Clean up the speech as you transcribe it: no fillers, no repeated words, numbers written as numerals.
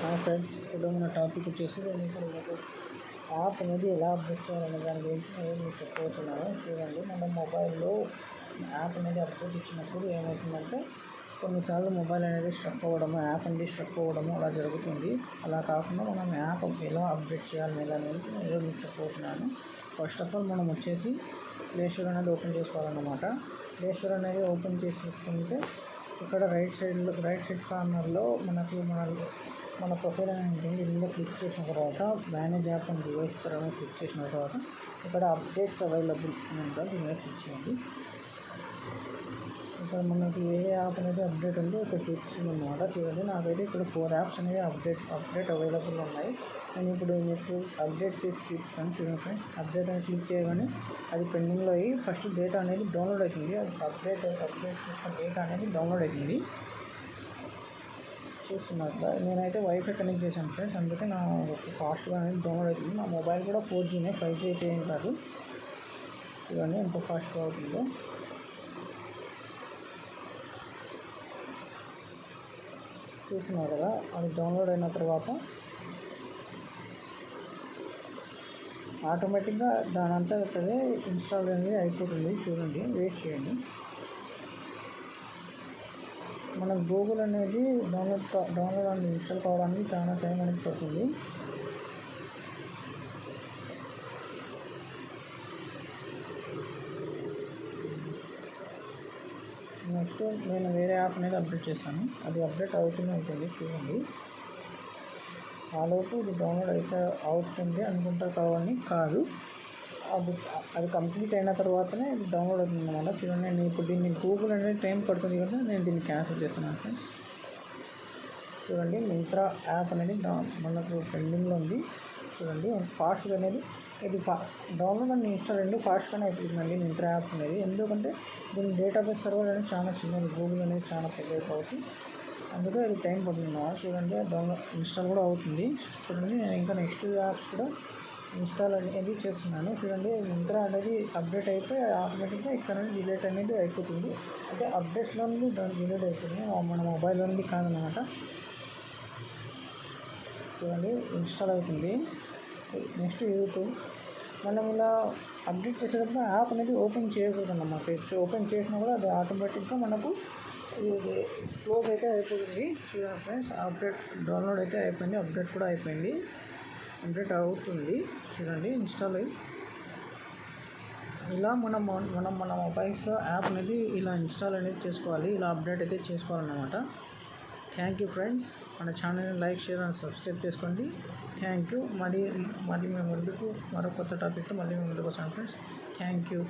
Hi friends, today మన topic వచ్చేసి నేను ఇప్పుడు ఒక యాప్ అనేది ఎలా అప్డేట్ చేయాలనే దాని గురించి నేను మీకు చెప్పబోతున్నాను. చూడండి, మన మొబైల్లో యాప్ అనేది అప్డేట్ ఇచ్చినప్పుడు ఏమవుతుందంటే కొన్నిసార్లు మొబైల్ అనేది స్ట్రక్ అవ్వడము, యాప్ అనేది స్ట్రక్ అవ్వడము అలా జరుగుతుంది. అలా కాకుండా మనం యాప్ ఎలా అప్డేట్ చేయాలనే దాని గురించి నేను మీకు చెప్పబోతున్నాను. ఫస్ట్ ఆఫ్ ఆల్ మనం వచ్చేసి ప్లే స్టోర్ అనేది ఓపెన్ చేసుకోవాలన్నమాట. ప్లే స్టోర్ అనేది ఓపెన్ చేసుకుంటే ఇక్కడ రైట్ సైడ్ కార్నర్లో మనకి మన ప్రొఫైల్ అనేది ఉంటుంది. దీనిలో క్లిక్ చేసిన తర్వాత మేనేజ్ యాప్ అండ్ డివైస్ తర్వాత క్లిక్ చేసిన తర్వాత ఇక్కడ అప్డేట్స్ అవైలబుల్ అని ఉంటుంది. దీని మీద క్లిక్ చేయండి. ఇక్కడ మనకి ఏ యాప్ అనేది అప్డేట్ ఉందో ఇక్కడ చూపిస్తుంది అన్నమాట. చూడండి, నాకైతే ఇక్కడ 4 యాప్స్ అనేవి అప్డేట్ అవైలబుల్ ఉన్నాయి. నేను ఇప్పుడు మీకు అప్డేట్ చేసి చూపిస్తాను. చూడండి ఫ్రెండ్స్, అప్డేట్ అని క్లిక్ చేయగానే అది పెండింగ్లో అయ్యి ఫస్ట్ డేటా అనేది డౌన్లోడ్ అవుతుంది. అది అప్డేట్ చేసిన డేటా అనేది డౌన్లోడ్ అవుతుంది. చూస్తున్నారు, నేనైతే వైఫై కనెక్ట్ చేశాను ఫ్రెండ్స్, అందుకే నా ఫాస్ట్గా అనేది డౌన్లోడ్ అవుతుంది. నా మొబైల్ కూడా 4Gనే, 5G అయితే ఏం కాదు. చూడండి ఎంత ఫాస్ట్గా అవుతుందో. చూస్తున్నారు కదా, అది డౌన్లోడ్ అయిన తర్వాత ఆటోమేటిక్గా దానంతా ఇక్కడే ఇన్స్టాల్ అనేది అయిపోతుంది. చూడండి, వెయిట్ చేయండి. మన గూగుల్ అనేది డౌన్లోడ్ అండ్ ఇన్స్టాల్ కావడానికి చాలా టైం అనేది పడుతుంది. నెక్స్ట్ నేను వేరే యాప్ అనేది అప్డేట్ చేస్తాను. అది అప్డేట్ అవుతూనే ఉంటుంది. చూడండి, ఆలోపు ఇది డౌన్లోడ్ అయితే అవుతుంది అనుకుంటారు కావని కాదు, అది కంప్లీట్ అయిన తర్వాతనే ఇది డౌన్లోడ్ అవుతుంది అన్నమాట. చూడండి, నేను ఇప్పుడు దీన్ని గూగుల్ అనేది టైం పడుతుంది కదా, నేను దీన్ని క్యాన్సిల్ చేస్తున్నాను ఫ్రెండ్స్. చూడండి, మింత్రా యాప్ అనేది మనకు పెండింగ్లో ఉంది. చూడండి, ఫాస్ట్గా అనేది ఇది డౌన్లోడ్ అండ్ ఇన్స్టాల్ రెండు ఫాస్ట్గానే అయిపోతుందండి మింత్రా యాప్ అనేది. ఎందుకంటే దీని డేటాబేస్ సర్వర్ అనేది చాలా చిన్నది, గూగుల్ అనేది చాలా పెద్దది కాబట్టి అందుకే అది టైం పడుతుంది అన్నమాట. చూడండి, డౌన్లోడ్ ఇన్స్టాల్ కూడా అవుతుంది. చూడండి, నేను ఇంకా నెక్స్ట్ యాప్స్ కూడా ఇన్స్టాల్ అనేది చేస్తున్నాను. చూడండి, మింత్రా అనేది అప్డేట్ అయిపోయి ఆటోమేటిక్గా ఇక్కడ నుండి డిలీట్ అనేది అయిపోతుంది. అంటే అప్డేట్స్లో నుండి డిలీట్ అయిపోతుంది, మన మొబైల్లో నుండి కాదన్నమాట. చూడండి, ఇన్స్టాల్ అవుతుంది. Next YouTube. మనం ఇలా అప్డేట్ చేసేటప్పుడు యాప్ అనేది ఓపెన్ చేయకూడదు అన్నమాట. ఓపెన్ చేసినా కూడా అది ఆటోమేటిక్గా మనకు ఇది క్లోజ్ అయితే అయిపోతుంది. చూడండి ఫ్రెండ్స్, అప్డేట్ డౌన్లోడ్ అయితే అయిపోయింది, అప్డేట్ కూడా అయిపోయింది, అప్డేట్ అవుతుంది. చూడండి, ఇన్స్టాల్ అయ్యి ఇలా మన మొబైల్స్లో యాప్ అనేది ఇలా ఇన్స్టాల్ అనేది చేసుకోవాలి, ఇలా అప్డేట్ అయితే చేసుకోవాలన్నమాట. థ్యాంక్ యూ ఫ్రెండ్స్, మన ఛానల్ని లైక్, షేర్ అండ్ సబ్స్క్రైబ్ చేసుకోండి. Thank you. మళ్ళీ మేము ముందుకు మరో కొత్త టాపిక్తో మళ్ళీ మేము ముందుకు వస్తాను ఫ్రెండ్స్. Thank you.